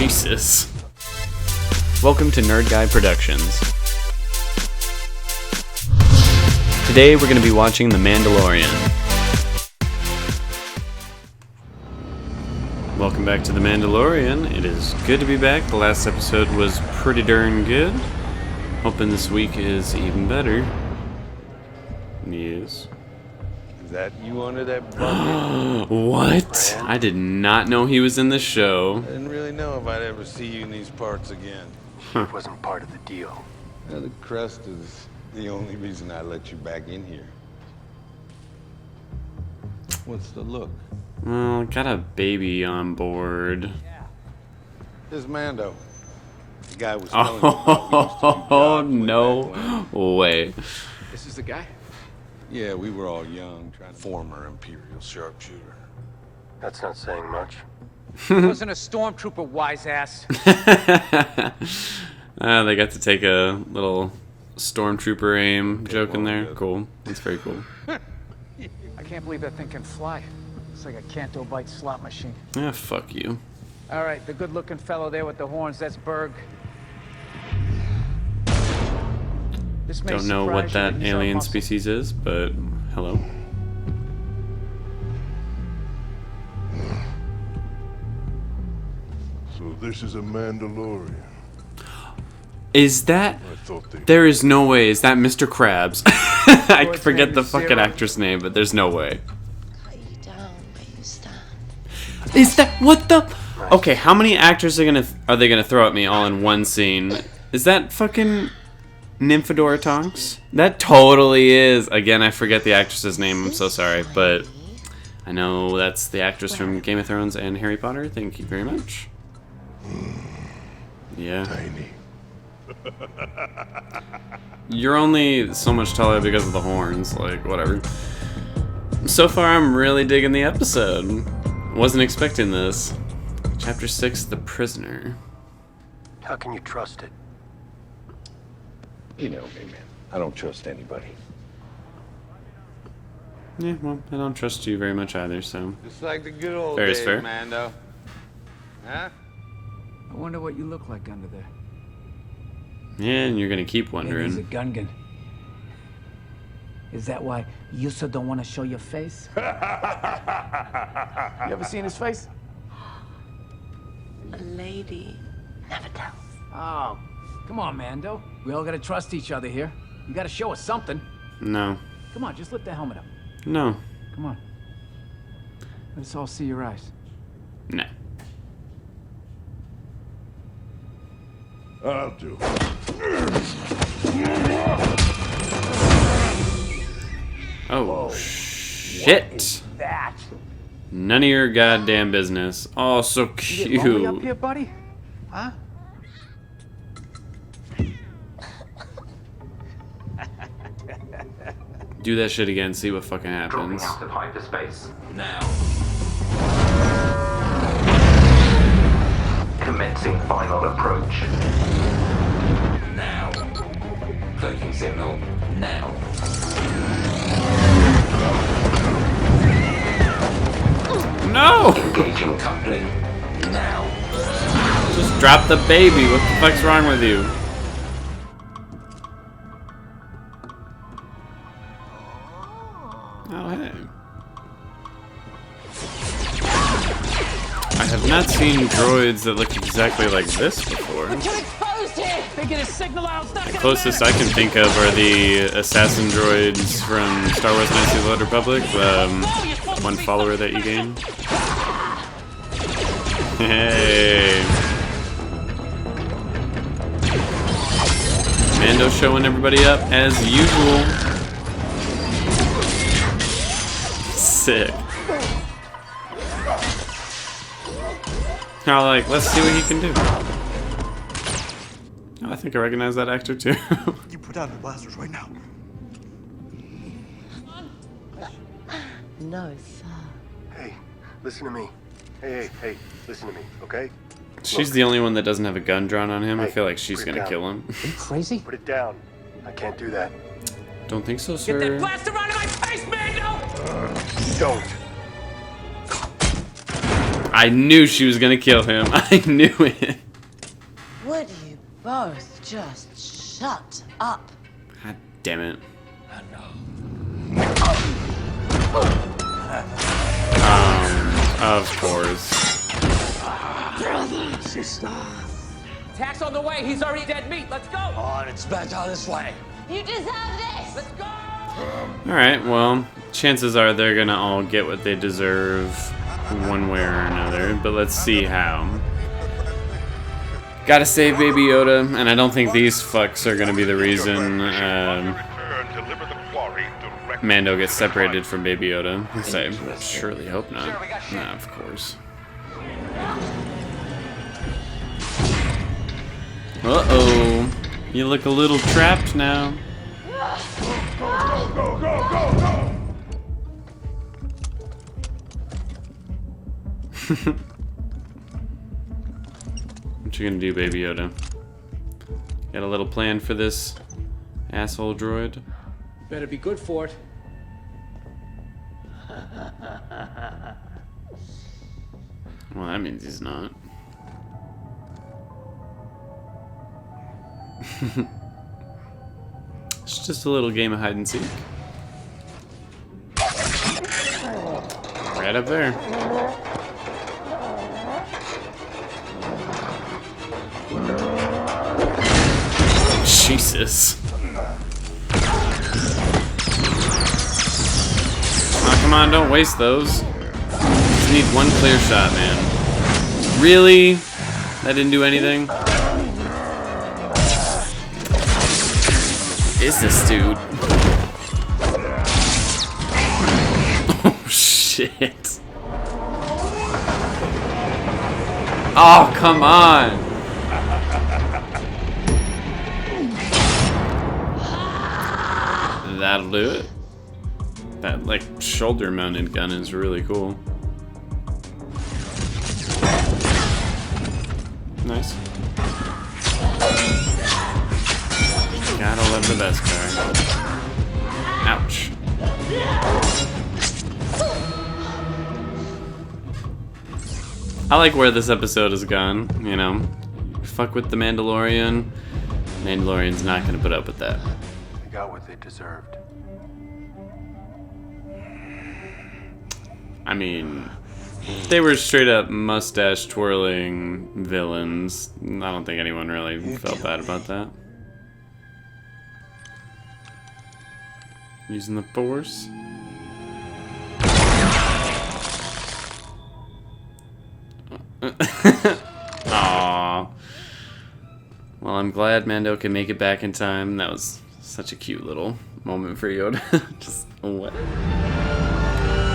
Jesus. Welcome to NerdGuyProductions. Today we're going to be watching The Mandalorian. Welcome back to The Mandalorian. It is good to be back. The last episode was pretty darn good. Hoping this week is even better. Yes. Is that you under that bucket? What? I did not know he was in the show. I didn't really know if I'd ever see you in these parts again. It wasn't part of the deal. The crust is the only reason I let you back in here. What's the look? Well, got a baby on board. This Mando. The guy was telling you about we used to do Oh, jobs way no back when. way. This is the guy? Yeah, we were all young, trying to former Imperial sharpshooter. That's not saying much. Wasn't a stormtrooper, wise ass. They got to take a little stormtrooper aim joke in there. Cool. That's very cool. I can't believe that thing can fly. It's like a Canto Bite slot machine. Yeah, fuck you. All right, the good-looking fellow there with the horns, that's Berg. This may Don't know what surprise you, that but he's our alien muscle. species is, but hello. So this is a Mandalorian. Is that... I thought they There is no way. Is that Mr. Krabs? I Boy's forget name the is fucking Zero. actress name, but there's no way. Cut you down where you stand. Is that... What the... Okay, how many actors are they gonna throw at me all in one scene? Is that fucking... Nymphadora Tonks? That totally is. Again, I forget the actress's name. I'm so sorry, but I know that's the actress from Game of Thrones and Harry Potter. Thank you very much. Yeah. tiny. You're only so much taller because of the horns. Like, whatever. So far, I'm really digging the episode. Wasn't expecting this. Chapter 6, The Prisoner. How can you trust it? You know me, man. I don't trust anybody. Yeah, well, I don't trust you very much either, so... Just like the good old Fair is days, fair. Mando. Huh? I wonder what you look like under there. Yeah, and you're gonna keep Maybe he's a wondering. Gungan. Is that why you so don't want to show your face? You ever seen his face? A lady never tells. Oh, come on, Mando. We all gotta trust each other here. You gotta show us something. No. Come on, just lift the helmet up. No. Come on. Let us all see your eyes. No. I'll do. Oh, shit. That. None of your goddamn business. Oh, so You get lonely up cute. here, buddy? Huh? Do that shit again, see what fucking Dropping happens. out of hyperspace. Now. Commencing final approach. Now. Cloaking signal. Now. No! Engaging coupling. Now. Just drop the baby. What the fuck's wrong with you? Oh, hey. I have not seen droids that look exactly like this before. The closest I can think of are the assassin droids from Star Wars Knights of the Old Republic, one follower that you gain. Hey. Mando showing everybody up as usual. Sick. Now, like, let's see what he can do. Oh, I think I recognize that actor too. You put down the blasters right now. No, sir. Hey, listen to me. Hey, listen to me, okay? She's the only one that doesn't have a gun drawn on him. I Hey, feel like she's put it gonna down. kill him. Are you crazy? Put it down. I can't do that. Don't think so, sir. blaster out of my face, Mando! Don't. I knew she was gonna kill him. I knew it. Would you both just shut up? God damn it. Of course. Brother, sister. Attack's on the way. He's already dead meat. Let's go. On, it's better this way. You deserve this! Let's go. Alright, well, chances are they're gonna all get what they deserve one way or another, but let's see how. Gotta save Baby Yoda, and I don't think these fucks are gonna be the reason Mando gets separated from Baby Yoda. I surely hope not. Nah, of course. Uh-oh. You look a little trapped now. Go, go, go, go! What you gonna do, Baby Yoda? Got a little plan for this asshole droid? Better be good for it. Well, that means he's not. It's just a little game of hide and seek. Right up there. Jesus. Oh, come on, don't waste those. Just need one clear shot, man. Really? That didn't do anything? Is this dude? Oh shit. Oh, come on. That'll do it. That like shoulder mounted gun is really cool. Nice. Gotta love the best car. Ouch. I like where this episode has gone, you know. Fuck with the Mandalorian. Mandalorian's not gonna put up with that. They got what they deserved. I mean, they were straight up mustache twirling villains. I don't think anyone really felt bad about that. Using the Force. Aww. Well, I'm glad Mando can make it back in time. That was such a cute little moment for Yoda. Just what?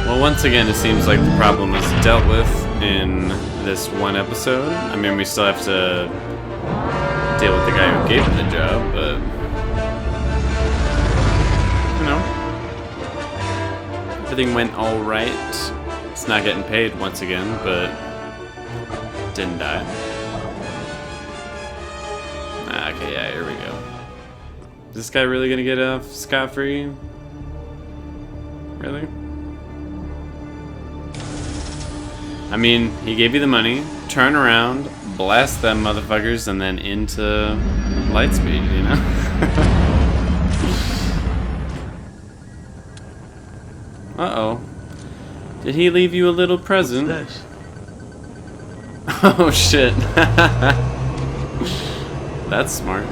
Well, once again, it seems like the problem is dealt with in this one episode. I mean, we still have to deal with the guy who gave him the job, but you know, everything went all right. It's not getting paid once again, but didn't die. Okay, yeah, here we go. Is this guy really gonna get off scot-free? Really? I mean, he gave you the money, turn around, blast them motherfuckers, and then into lightspeed, you know? Uh-oh. Did he leave you a little present? Oh, shit. That's smart.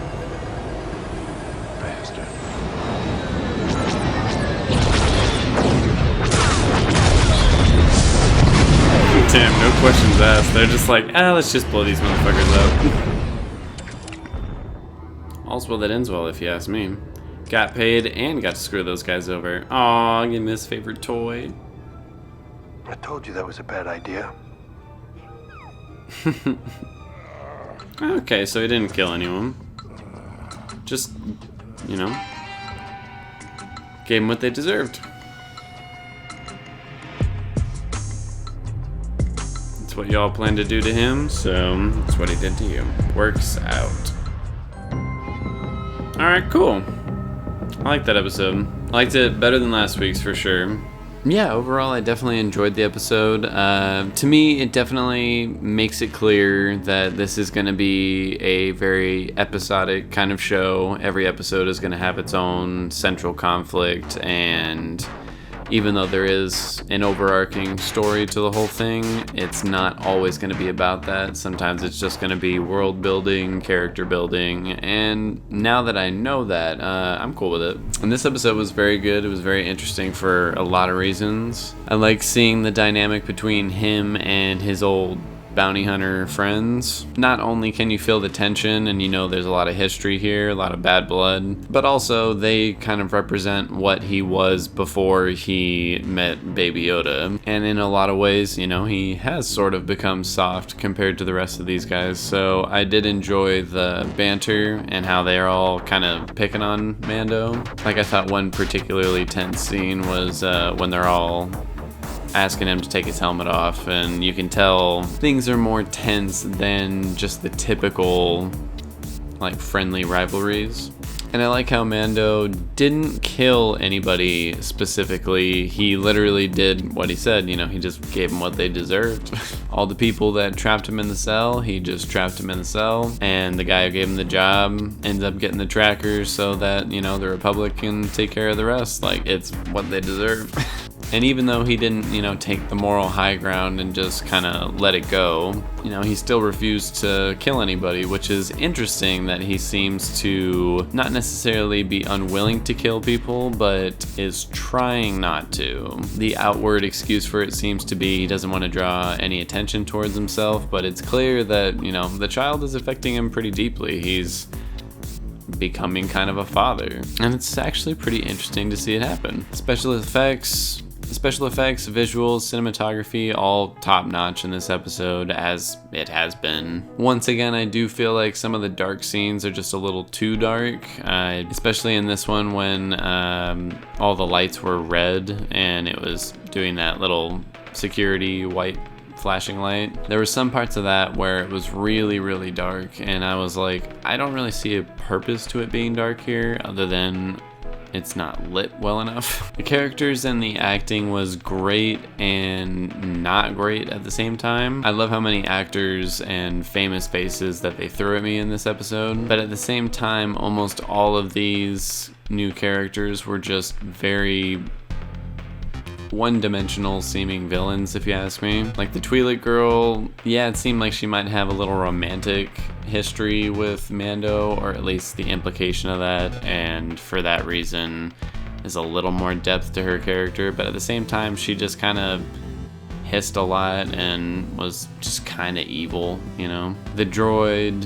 Bastard. Damn, no questions asked. They're just like, let's just blow these motherfuckers up. All's well that ends well, if you ask me. Got paid and got to screw those guys over. Aw, give me his favorite toy. I told you that was a bad idea. Okay, so he didn't kill anyone. Just, you know, gave them what they deserved. That's what y'all planned to do to him, so that's what he did to you. Works out. Alright, cool. I like that episode. I liked it better than last week's for sure. Yeah, overall, I definitely enjoyed the episode. To me, it definitely makes it clear that this is going to be a very episodic kind of show. Every episode is going to have its own central conflict, and even though there is an overarching story to the whole thing, it's not always going to be about that. Sometimes it's just going to be world building, character building, and now that I know that, I'm cool with it. And this episode was very good. It was very interesting for a lot of reasons. I like seeing the dynamic between him and his old bounty hunter friends. Not only can you feel the tension and you know there's a lot of history here, a lot of bad blood, but also they kind of represent what he was before he met Baby Yoda. And in a lot of ways, you know, he has sort of become soft compared to the rest of these guys. So I did enjoy the banter and how they're all kind of picking on Mando. Like, I thought one particularly tense scene was when they're all asking him to take his helmet off, and you can tell things are more tense than just the typical like friendly rivalries. And I like how Mando didn't kill anybody specifically. He literally did what he said, you know, he just gave them what they deserved. All the people that trapped him in the cell, he just trapped him in the cell, and the guy who gave him the job ends up getting the trackers so that, you know, the Republic can take care of the rest. Like, it's what they deserve. And even though he didn't, you know, take the moral high ground and just kind of let it go, you know, he still refused to kill anybody, which is interesting that he seems to not necessarily be unwilling to kill people, but is trying not to. The outward excuse for it seems to be he doesn't want to draw any attention towards himself, but it's clear that, you know, the child is affecting him pretty deeply. He's becoming kind of a father, and it's actually pretty interesting to see it happen. Special effects, visuals, cinematography, all top-notch in this episode, as it has been. Once again, I do feel like some of the dark scenes are just a little too dark, especially in this one when all the lights were red and it was doing that little security white flashing light. There were some parts of that where it was really, really dark, and I was like, I don't really see a purpose to it being dark here other than it's not lit well enough. The characters and the acting was great and not great at the same time. I love how many actors and famous faces that they threw at me in this episode, but at the same time, almost all of these new characters were just very one-dimensional seeming villains, if you ask me. Like the Twi'lek girl, yeah, it seemed like she might have a little romantic history with Mando, or at least the implication of that, and for that reason is a little more depth to her character, but at the same time she just kind of hissed a lot and was just kind of evil, you know. The droid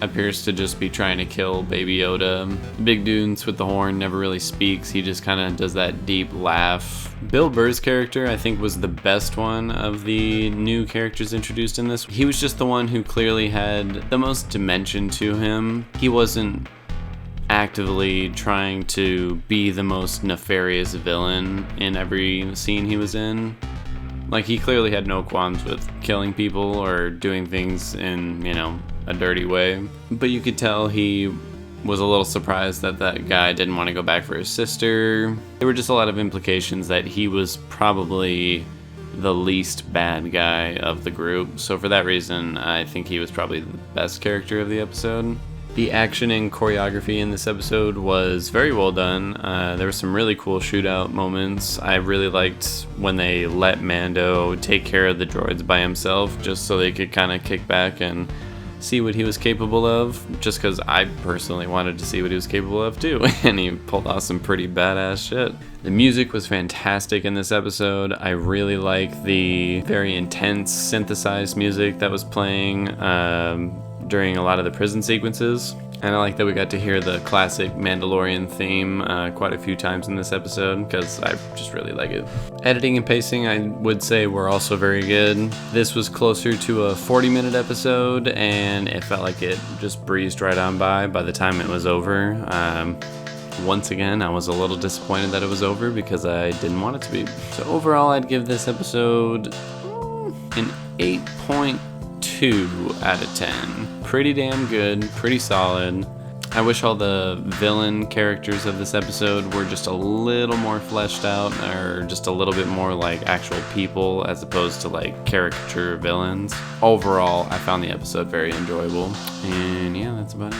appears to just be trying to kill Baby Yoda. The big dude with the horn never really speaks. He just kind of does that deep laugh. Bill Burr's character, I think, was the best one of the new characters introduced in this. He was just the one who clearly had the most dimension to him. He wasn't actively trying to be the most nefarious villain in every scene he was in. Like, he clearly had no qualms with killing people or doing things in, you know, a dirty way. But you could tell he was a little surprised that that guy didn't want to go back for his sister. There were just a lot of implications that he was probably the least bad guy of the group. So for that reason, I think he was probably the best character of the episode. The action and choreography in this episode was very well done. There were some really cool shootout moments. I really liked when they let Mando take care of the droids by himself, just so they could kind of kick back and see what he was capable of, just because I personally wanted to see what he was capable of too, and he pulled off some pretty badass shit. The music was fantastic in this episode. I really like the very intense synthesized music that was playing during a lot of the prison sequences. And I like that we got to hear the classic Mandalorian theme quite a few times in this episode, because I just really like it. Editing and pacing, I would say, were also very good. This was closer to a 40-minute episode, and it felt like it just breezed right on by the time it was over. Once again, I was a little disappointed that it was over because I didn't want it to be. So overall, I'd give this episode an 8.2 out of 10. Pretty damn good, pretty solid. I wish all the villain characters of this episode were just a little more fleshed out, or just a little bit more like actual people as opposed to like caricature villains. Overall, I found the episode very enjoyable, and yeah, that's about it.